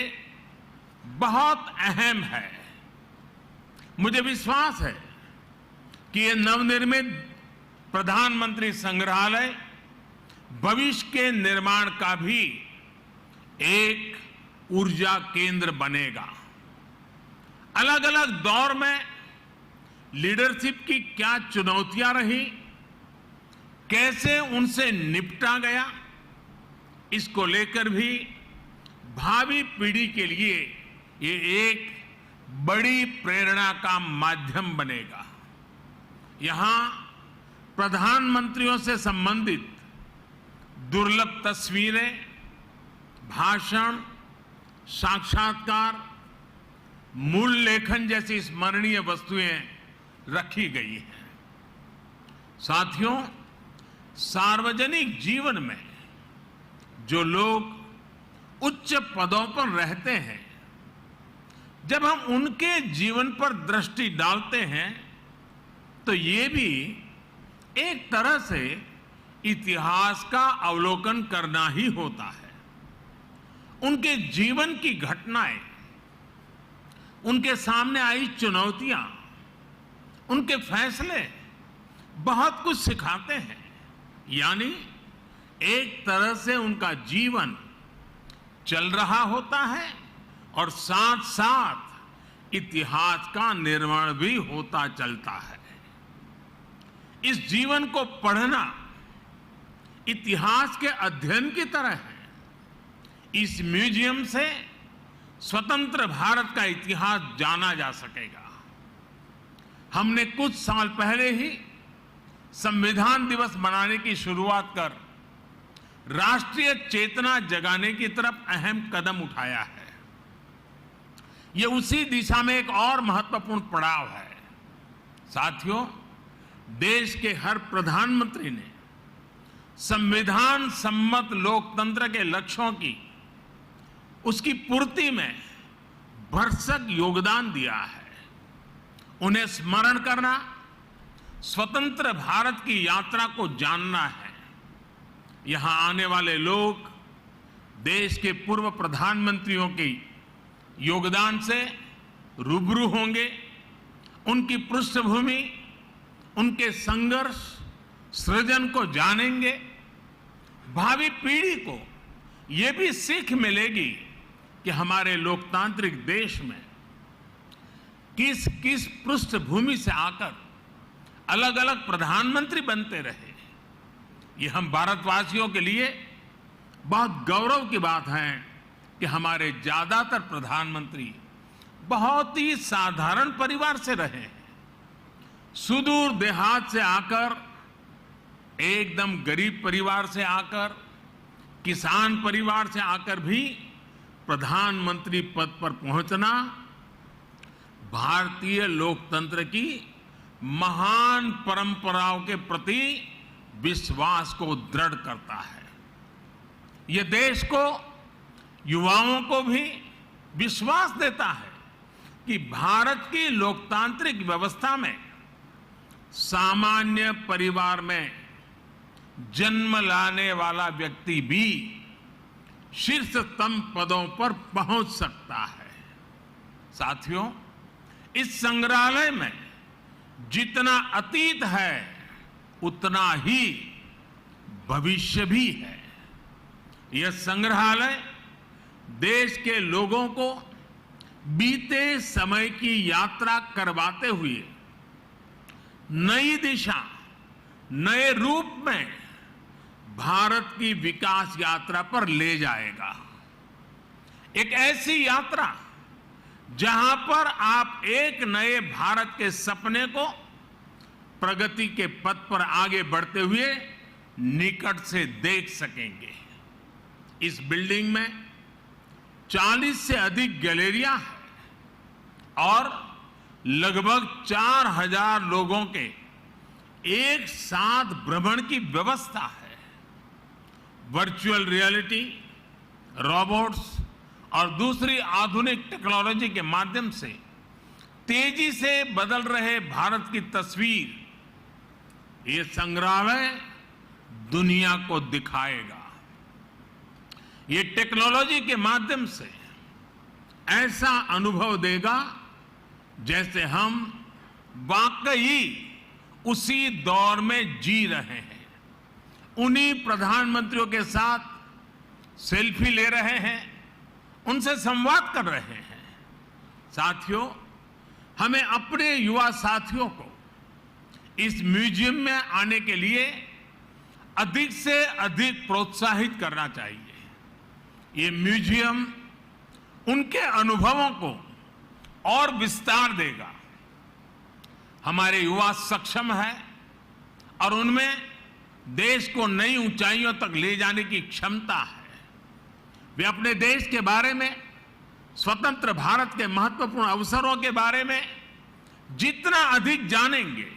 बहुत अहम है। मुझे विश्वास है कि ये नवनिर्मित प्रधानमंत्री संग्रहालय भविष्य के निर्माण का भी एक ऊर्जा केंद्र बनेगा। अलग अलग दौर में लीडरशिप की क्या चुनौतियां रही, कैसे उनसे निपटा गया, इसको लेकर भी भावी पीढ़ी के लिए ये एक बड़ी प्रेरणा का माध्यम बनेगा। यहां प्रधानमंत्रियों से संबंधित दुर्लभ तस्वीरें, भाषण, साक्षात्कार, मूल लेखन जैसी स्मरणीय वस्तुएं रखी गई हैं। साथियों, सार्वजनिक जीवन में जो लोग उच्च पदों पर रहते हैं, जब हम उनके जीवन पर दृष्टि डालते हैं तो ये भी एक तरह से इतिहास का अवलोकन करना ही होता है। उनके जीवन की घटनाएं, उनके सामने आई चुनौतियां, उनके फैसले बहुत कुछ सिखाते हैं। यानी एक तरह से उनका जीवन चल रहा होता है और साथ साथ इतिहास का निर्माण भी होता चलता है। इस जीवन को पढ़ना इतिहास के अध्ययन की तरह है। इस म्यूजियम से स्वतंत्र भारत का इतिहास जाना जा सकेगा। हमने कुछ साल पहले ही संविधान दिवस मनाने की शुरुआत कर राष्ट्रीय चेतना जगाने की तरफ अहम कदम उठाया है। ये उसी दिशा में एक और महत्वपूर्ण पड़ाव है। साथियों, देश के हर प्रधानमंत्री ने संविधान सम्मत लोकतंत्र के लक्ष्यों की, उसकी पूर्ति में भरसक योगदान दिया है। उन्हें स्मरण करना, स्वतंत्र भारत की यात्रा को जानना है। यहां आने वाले लोग देश के पूर्व प्रधानमंत्रियों के योगदान से रूबरू होंगे। उनकी पृष्ठभूमि, उनके संघर्ष, सृजन को जानेंगे। भावी पीढ़ी को यह भी सीख मिलेगी कि हमारे लोकतांत्रिक देश में किस किस पृष्ठभूमि से आकर अलग अलग प्रधानमंत्री बनते रहे। ये हम भारतवासियों के लिए बहुत गौरव की बात है कि हमारे ज्यादातर प्रधानमंत्री बहुत ही साधारण परिवार से रहे हैं। सुदूर देहात से आकर, एकदम गरीब परिवार से आकर, किसान परिवार से आकर भी प्रधानमंत्री पद पर पहुंचना भारतीय लोकतंत्र की महान परंपराओं के प्रति विश्वास को दृढ़ करता है। यह देश को, युवाओं को भी विश्वास देता है कि भारत की लोकतांत्रिक व्यवस्था में सामान्य परिवार में जन्म लाने वाला व्यक्ति भी शीर्षतम पदों पर पहुंच सकता है। साथियों, इस संग्रहालय में जितना अतीत है उतना ही भविष्य भी है। यह संग्रहालय देश के लोगों को बीते समय की यात्रा करवाते हुए नई दिशा, नए रूप में भारत की विकास यात्रा पर ले जाएगा। एक ऐसी यात्रा जहां पर आप एक नए भारत के सपने को प्रगति के पथ पर आगे बढ़ते हुए निकट से देख सकेंगे। इस बिल्डिंग में 40 से अधिक गैलरियां हैं और लगभग 4000 लोगों के एक साथ भ्रमण की व्यवस्था है। वर्चुअल रियलिटी, रोबोट्स और दूसरी आधुनिक टेक्नोलॉजी के माध्यम से तेजी से बदल रहे भारत की तस्वीर ये संग्रहालय दुनिया को दिखाएगा। ये टेक्नोलॉजी के माध्यम से ऐसा अनुभव देगा जैसे हम वाकई उसी दौर में जी रहे हैं। उन्हीं प्रधानमंत्रियों के साथ सेल्फी ले रहे हैं, उनसे संवाद कर रहे हैं। साथियों, हमें अपने युवा साथियों को इस म्यूजियम में आने के लिए अधिक से अधिक प्रोत्साहित करना चाहिए। ये म्यूजियम उनके अनुभवों को और विस्तार देगा। हमारे युवा सक्षम है और उनमें देश को नई ऊंचाइयों तक ले जाने की क्षमता है। वे अपने देश के बारे में, स्वतंत्र भारत के महत्वपूर्ण अवसरों के बारे में जितना अधिक जानेंगे,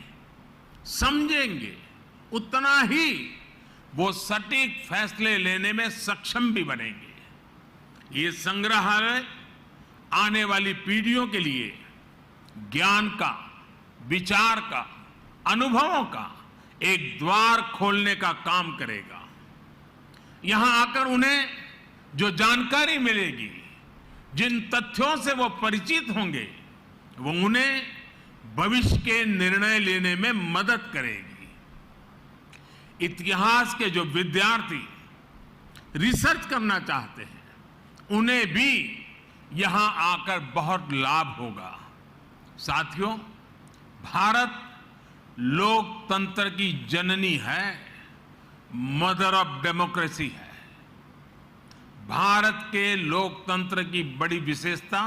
समझेंगे, उतना ही वो सटीक फैसले लेने में सक्षम भी बनेंगे। ये संग्रहालय आने वाली पीढ़ियों के लिए ज्ञान का, विचार का, अनुभवों का एक द्वार खोलने का काम करेगा। यहां आकर उन्हें जो जानकारी मिलेगी, जिन तथ्यों से वो परिचित होंगे, वो उन्हें भविष्य के निर्णय लेने में मदद करेगी। इतिहास के जो विद्यार्थी रिसर्च करना चाहते हैं, उन्हें भी यहां आकर बहुत लाभ होगा। साथियों, भारत लोकतंत्र की जननी है, मदर ऑफ डेमोक्रेसी है। भारत के लोकतंत्र की बड़ी विशेषता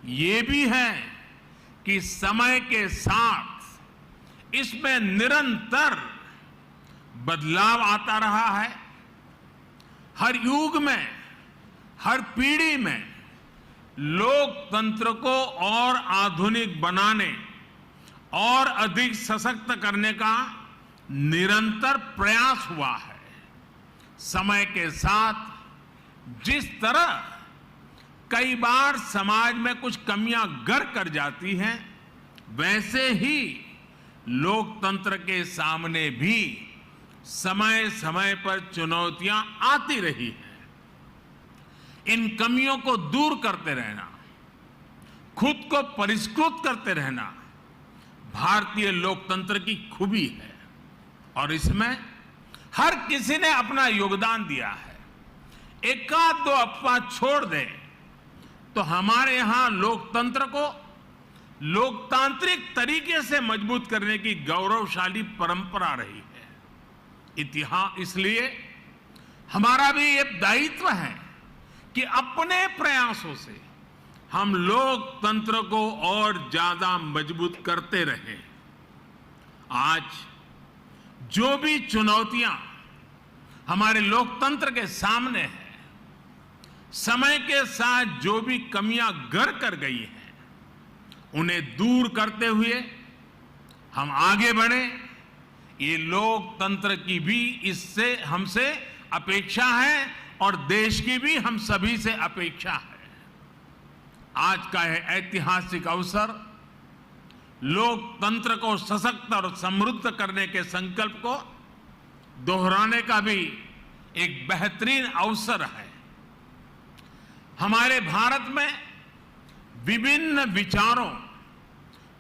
ये भी है कि समय के साथ इसमें निरंतर बदलाव आता रहा है। हर युग में, हर पीढ़ी में लोकतंत्र को और आधुनिक बनाने और अधिक सशक्त करने का निरंतर प्रयास हुआ है। समय के साथ जिस तरह कई बार समाज में कुछ कमियां घर कर जाती हैं, वैसे ही लोकतंत्र के सामने भी समय समय पर चुनौतियां आती रही हैं। इन कमियों को दूर करते रहना, खुद को परिष्कृत करते रहना भारतीय लोकतंत्र की खूबी है और इसमें हर किसी ने अपना योगदान दिया है। एकाध दो अफवाह छोड़ दें तो हमारे यहां लोकतंत्र को लोकतांत्रिक तरीके से मजबूत करने की गौरवशाली परंपरा रही है। इतिहास, इसलिए हमारा भी ये दायित्व है कि अपने प्रयासों से हम लोकतंत्र को और ज्यादा मजबूत करते रहें। आज जो भी चुनौतियां हमारे लोकतंत्र के सामने है। समय के साथ जो भी कमियां घर कर गई हैं, उन्हें दूर करते हुए हम आगे बढ़े। ये लोकतंत्र की भी इससे हमसे अपेक्षा है और देश की भी हम सभी से अपेक्षा है। आज का यह ऐतिहासिक अवसर लोकतंत्र को सशक्त और समृद्ध करने के संकल्प को दोहराने का भी एक बेहतरीन अवसर है। हमारे भारत में विभिन्न विचारों,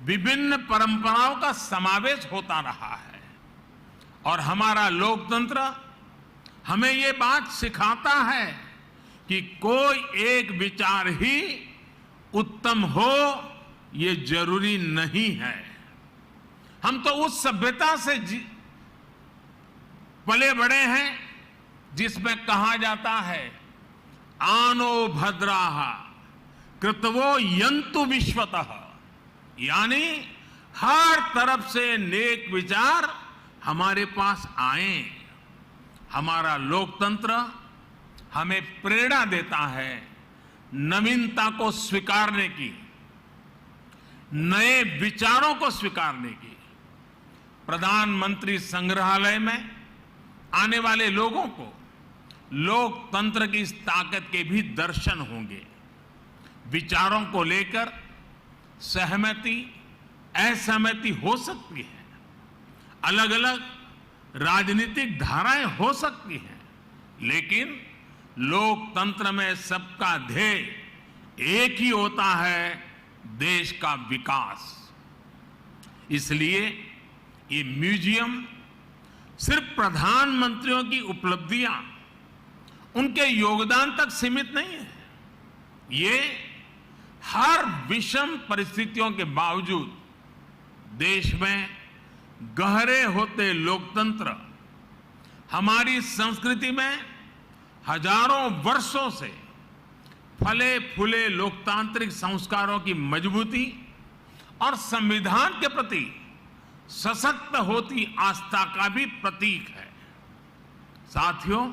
विभिन्न परंपराओं का समावेश होता रहा है और हमारा लोकतंत्र हमें ये बात सिखाता है कि कोई एक विचार ही उत्तम हो ये जरूरी नहीं है। हम तो उस सभ्यता से पले बड़े हैं जिसमें कहा जाता है आनो भद्राः कृतवो यन्तु विश्वतः, यानी हर तरफ से नेक विचार हमारे पास आए। हमारा लोकतंत्र हमें प्रेरणा देता है नवीनता को स्वीकारने की, नए विचारों को स्वीकारने की। प्रधानमंत्री संग्रहालय में आने वाले लोगों को लोकतंत्र की इस ताकत के भी दर्शन होंगे। विचारों को लेकर सहमति, असहमति हो सकती है, अलग अलग राजनीतिक धाराएं हो सकती हैं, लेकिन लोकतंत्र में सबका ध्येय एक ही होता है, देश का विकास। इसलिए ये म्यूजियम सिर्फ प्रधानमंत्रियों की उपलब्धियां, उनके योगदान तक सीमित नहीं है। ये हर विषम परिस्थितियों के बावजूद देश में गहरे होते लोकतंत्र, हमारी संस्कृति में हजारों वर्षों से फले फूले लोकतांत्रिक संस्कारों की मजबूती और संविधान के प्रति सशक्त होती आस्था का भी प्रतीक है। साथियों,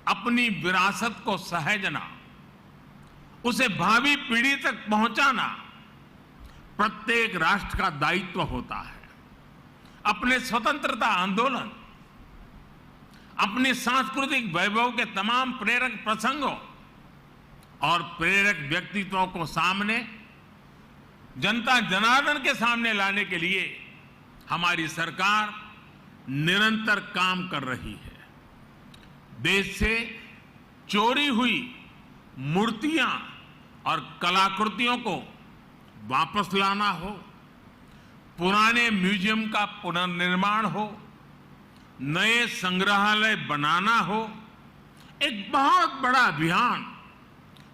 अपनी विरासत को सहेजना, उसे भावी पीढ़ी तक पहुंचाना प्रत्येक राष्ट्र का दायित्व होता है। अपने स्वतंत्रता आंदोलन, अपने सांस्कृतिक वैभव के तमाम प्रेरक प्रसंगों और प्रेरक व्यक्तित्वों को सामने, जनता जनार्दन के सामने लाने के लिए हमारी सरकार निरंतर काम कर रही है। देश से चोरी हुई मूर्तियां और कलाकृतियों को वापस लाना हो, पुराने म्यूजियम का पुनर्निर्माण हो, नए संग्रहालय बनाना हो, एक बहुत बड़ा अभियान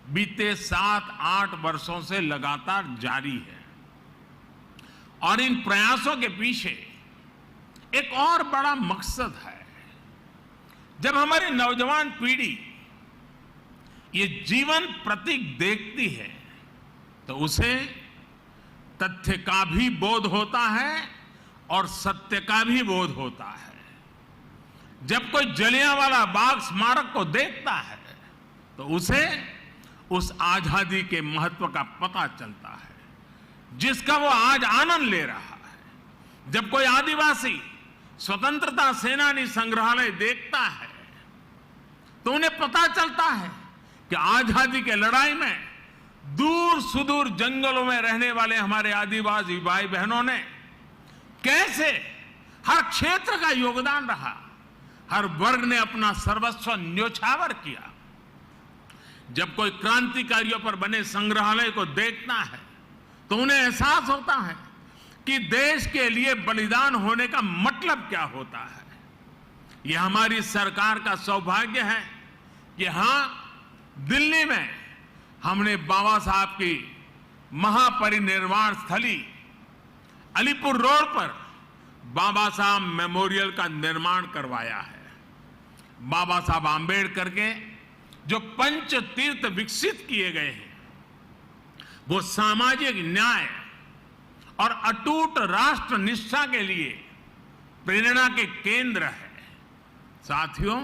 बीते 7-8 वर्षों से लगातार जारी है। और इन प्रयासों के पीछे एक और बड़ा मकसद है। जब हमारी नौजवान पीढ़ी ये जीवन प्रतीक देखती है तो उसे तथ्य का भी बोध होता है और सत्य का भी बोध होता है। जब कोई जलियांवाला बाग स्मारक को देखता है तो उसे उस आजादी के महत्व का पता चलता है जिसका वो आज आनंद ले रहा है। जब कोई आदिवासी स्वतंत्रता सेनानी संग्रहालय देखता है तो उन्हें पता चलता है कि आजादी के लड़ाई में दूर सुदूर जंगलों में रहने वाले हमारे आदिवासी भाई बहनों ने कैसे हर क्षेत्र का योगदान रहा, हर वर्ग ने अपना सर्वस्व न्योछावर किया। जब कोई क्रांतिकारियों पर बने संग्रहालय को देखता है तो उन्हें एहसास होता है कि देश के लिए बलिदान होने का मतलब क्या होता है। यह हमारी सरकार का सौभाग्य है कि हां, दिल्ली में हमने बाबा साहब की महापरिनिर्वाण स्थली अलीपुर रोड पर बाबा साहब मेमोरियल का निर्माण करवाया है। बाबा साहब आंबेडकर के जो पंच तीर्थ विकसित किए गए हैं वो सामाजिक न्याय और अटूट राष्ट्र निष्ठा के लिए प्रेरणा के केंद्र है। साथियों,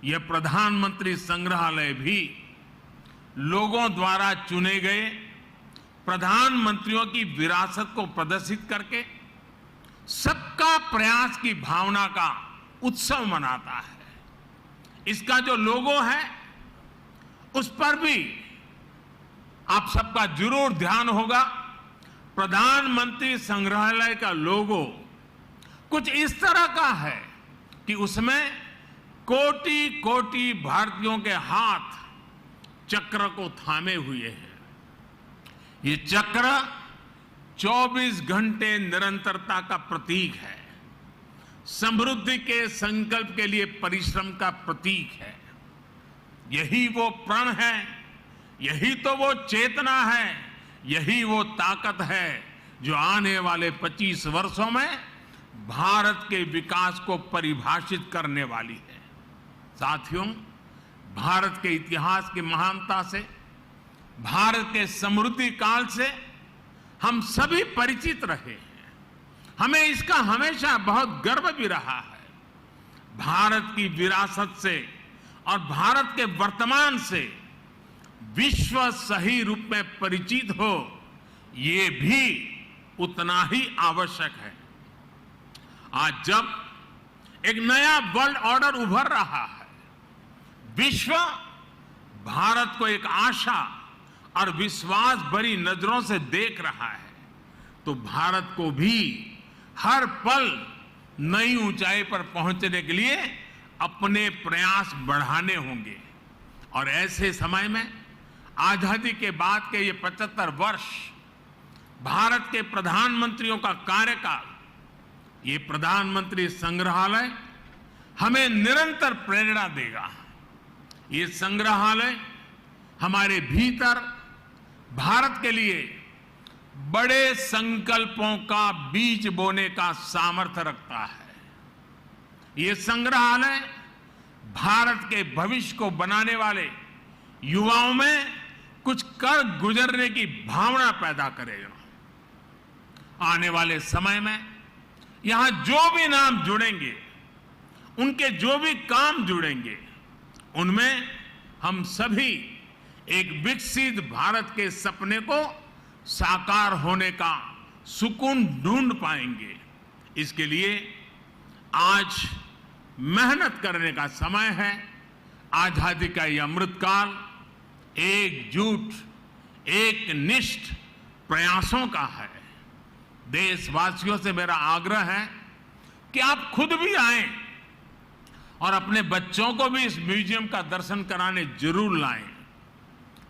यह प्रधानमंत्री संग्रहालय भी लोगों द्वारा चुने गए प्रधानमंत्रियों की विरासत को प्रदर्शित करके सबका प्रयास की भावना का उत्सव मनाता है। इसका जो लोगो है उस पर भी आप सबका जरूर ध्यान होगा। प्रधानमंत्री संग्रहालय का लोगो कुछ इस तरह का है कि उसमें कोटि कोटि भारतीयों के हाथ चक्र को थामे हुए हैं। ये चक्र 24 घंटे निरंतरता का प्रतीक है, समृद्धि के संकल्प के लिए परिश्रम का प्रतीक है। यही वो प्रण है, यही तो वो चेतना है, यही वो ताकत है जो आने वाले 25 वर्षों में भारत के विकास को परिभाषित करने वाली है। साथियों, भारत के इतिहास की महानता से, भारत के समृद्धि काल से हम सभी परिचित रहे हैं। हमें इसका हमेशा बहुत गर्व भी रहा है। भारत की विरासत से और भारत के वर्तमान से विश्व सही रूप में परिचित हो, ये भी उतना ही आवश्यक है। आज जब एक नया वर्ल्ड ऑर्डर उभर रहा है, विश्व भारत को एक आशा और विश्वास भरी नजरों से देख रहा है, तो भारत को भी हर पल नई ऊंचाई पर पहुंचने के लिए अपने प्रयास बढ़ाने होंगे। और ऐसे समय में आजादी के बाद के ये 75 वर्ष, भारत के प्रधानमंत्रियों का कार्यकाल, ये प्रधानमंत्री संग्रहालय हमें निरंतर प्रेरणा देगा। ये संग्रहालय हमारे भीतर भारत के लिए बड़े संकल्पों का बीज बोने का सामर्थ्य रखता है। ये संग्रहालय भारत के भविष्य को बनाने वाले युवाओं में कुछ कर गुजरने की भावना पैदा करेगा। आने वाले समय में यहां जो भी नाम जुड़ेंगे, उनके जो भी काम जुड़ेंगे, उनमें हम सभी एक विकसित भारत के सपने को साकार होने का सुकून ढूंढ पाएंगे। इसके लिए आज मेहनत करने का समय है। आजादी का यह अमृतकाल एकजुट, एकनिष्ठ प्रयासों का है। देशवासियों से मेरा आग्रह है कि आप खुद भी आएं और अपने बच्चों को भी इस म्यूजियम का दर्शन कराने जरूर लाएं।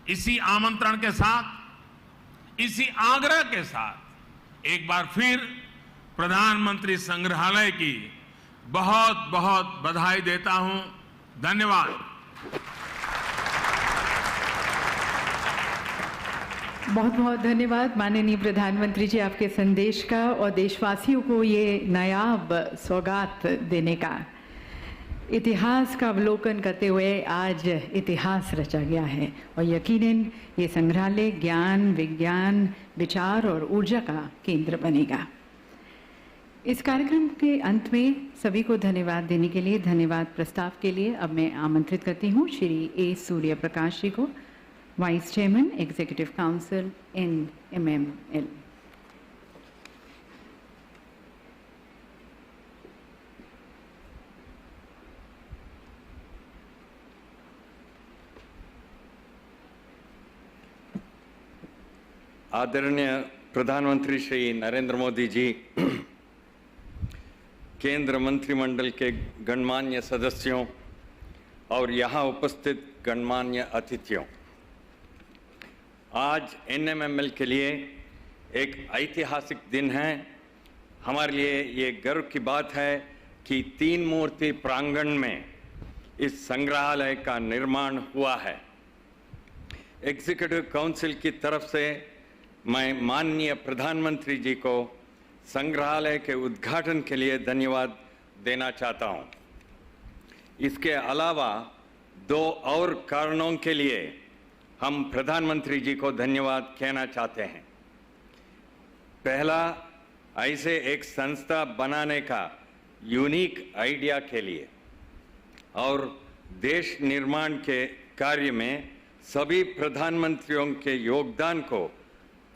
इसी आमंत्रण के साथ, इसी आग्रह के साथ एक बार फिर प्रधानमंत्री संग्रहालय की बहुत बहुत बधाई देता हूं। धन्यवाद। बहुत बहुत धन्यवाद माननीय प्रधानमंत्री जी, आपके संदेश का और देशवासियों को ये नायाब सौगात देने का। इतिहास का अवलोकन करते हुए आज इतिहास रचा गया है और यकीनन ये संग्रहालय ज्ञान, विज्ञान, विचार और ऊर्जा का केंद्र बनेगा। इस कार्यक्रम के अंत में सभी को धन्यवाद देने के लिए, धन्यवाद प्रस्ताव के लिए अब मैं आमंत्रित करती हूँ श्री ए सूर्य प्रकाश जी को, vice chairman executive council NMML। आदरणीय प्रधानमंत्री श्री नरेंद्र मोदी जी, केंद्र मंत्रिमंडल के गणमान्य सदस्यों और यहाँ उपस्थित गणमान्य अतिथियों, आज NMML के लिए एक ऐतिहासिक दिन है। हमारे लिए ये गर्व की बात है कि 3 मूर्ति प्रांगण में इस संग्रहालय का निर्माण हुआ है। एग्जीक्यूटिव काउंसिल की तरफ से मैं माननीय प्रधानमंत्री जी को संग्रहालय के उद्घाटन के लिए धन्यवाद देना चाहता हूं। इसके अलावा 2 और कारणों के लिए हम प्रधानमंत्री जी को धन्यवाद कहना चाहते हैं। पहला, ऐसे एक संस्था बनाने का यूनिक आइडिया के लिए, और देश निर्माण के कार्य में सभी प्रधानमंत्रियों के योगदान को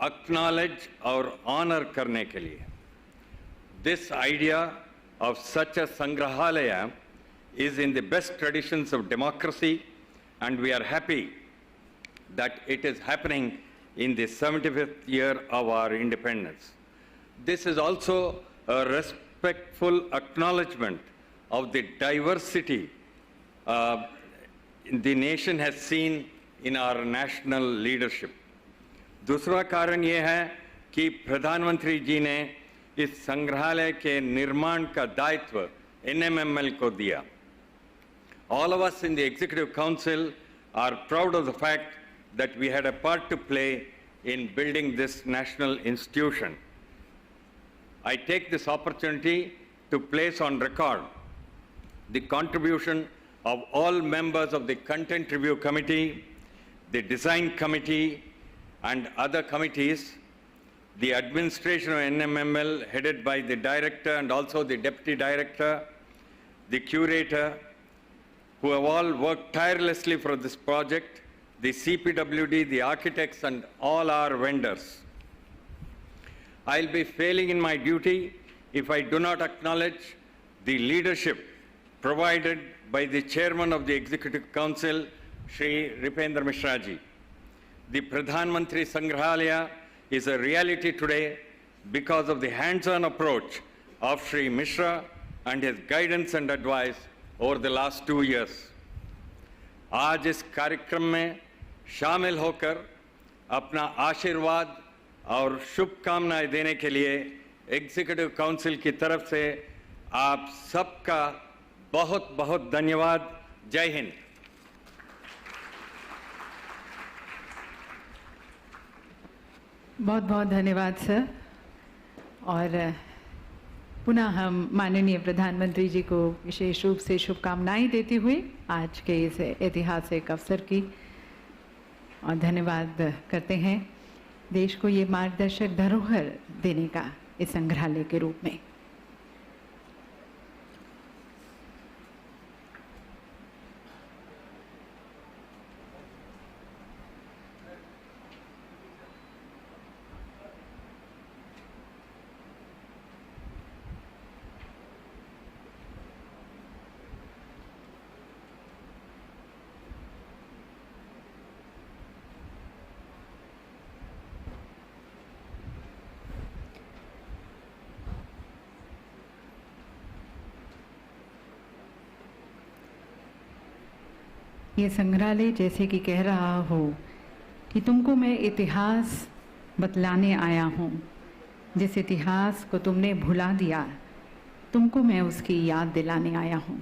एक्नॉलेज और ऑनर करने के लिए this idea of such a Sangrahalaya is in the best traditions of democracy, and we are happy that it is happening in the 75th year of our independence. This is also a respectful acknowledgement of the diversity the nation has seen in our national leadership. दूसरा कारण ये है कि प्रधानमंत्री जी ने इस संग्रहालय के निर्माण का दायित्व NMML को दिया. All of us in the Executive Council are proud of the fact that we had a part to play in building this national institution. I take this opportunity to place on record the contribution of all members of the Content Review Committee, the Design Committee, and other committees, the administration of NMML headed by the director and also the deputy director, the curator, who have all worked tirelessly for this project, the CPWD, the architects, and all our vendors. I'll be failing in my duty if I do not acknowledge the leadership provided by the chairman of the Executive Council, Shri Ripendra Mishra ji. The Pradhan Mantri Sangrahalaya is a reality today because of the hands-on approach of Shri Mishra and his guidance and advice over the last 2 years. आज इस कार्यक्रम में शामिल होकर अपना आशीर्वाद और शुभकामनाएं देने के लिए एग्जीक्यूटिव काउंसिल की तरफ से आप सबका बहुत बहुत धन्यवाद. जय हिंद. बहुत बहुत धन्यवाद सर. और पुनः हम माननीय प्रधानमंत्री जी को विशेष रूप से शुभकामनाएं देते हुए आज के इस ऐतिहासिक अवसर की और धन्यवाद करते हैं देश को ये मार्गदर्शक धरोहर देने का इस संग्रहालय के रूप में. ये संग्रहालय जैसे कि कह रहा हो कि तुमको मैं इतिहास बतलाने आया हूँ. जिस इतिहास को तुमने भुला दिया तुमको मैं उसकी याद दिलाने आया हूँ.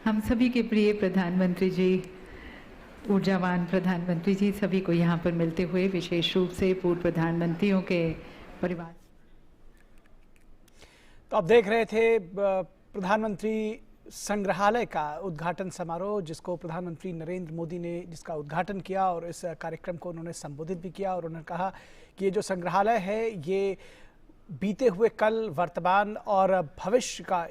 हम सभी के प्रिय प्रधानमंत्री जी, ऊर्जावान प्रधानमंत्री जी, सभी को यहाँ पर मिलते हुए विशेष रूप से पूर्व प्रधानमंत्रियों के परिवार. तो आप देख रहे थे प्रधानमंत्री संग्रहालय का उद्घाटन समारोह, जिसको प्रधानमंत्री नरेंद्र मोदी ने जिसका उद्घाटन किया और इस कार्यक्रम को उन्होंने संबोधित भी किया. और उन्होंने कहा कि ये जो संग्रहालय है ये बीते हुए कल, वर्तमान और भविष्य का